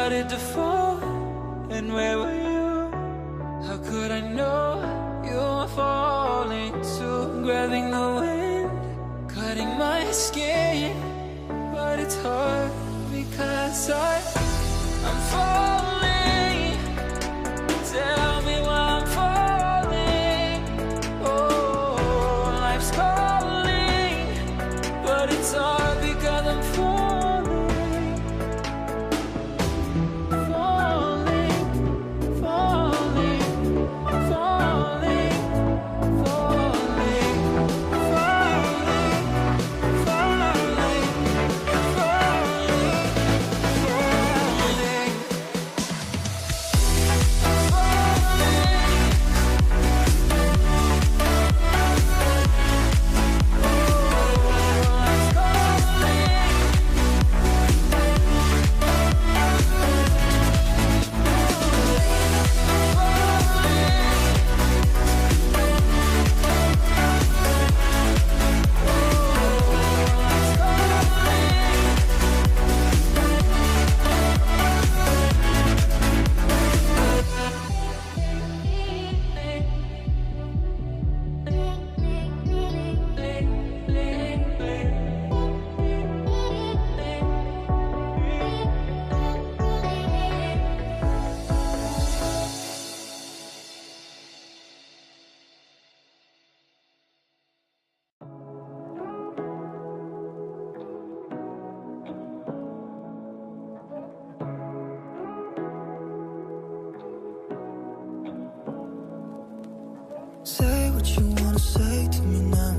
started to fall, and where were you? How could I know you were falling too? Grabbing the wind, cutting my skin, but it's hard because I'm falling. Tell me why I'm falling. Oh, life's calling, but it's hard because I'm falling. Say what you wanna say to me now.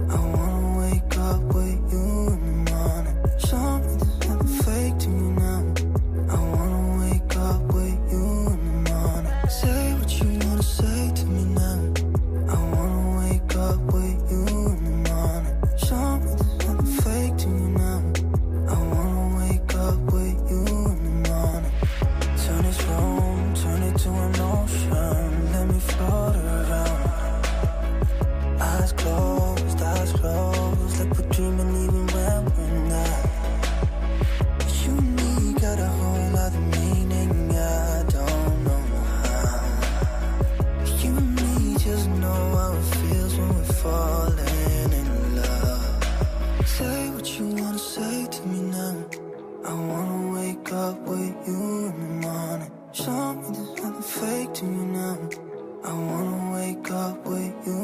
I wanna wake up with you in the morning. Show me there's nothing fake to me now. I wanna wake up with you in the morning. Say what you wanna say to me now. I wanna wake up with you in the morning. Show me there's nothing fake to me now. I wanna wake up with you in the morning. Turn this room, turn it to an ocean. Let me float around. Eyes closed, like we're dreaming even when we're not. You and me got a whole other meaning, I don't know how. You and me just know how it feels when we're falling in love. Say what you wanna say to me now. I wanna wake up with you in the morning. Show me there's nothing fake to me now. I wanna wake up with you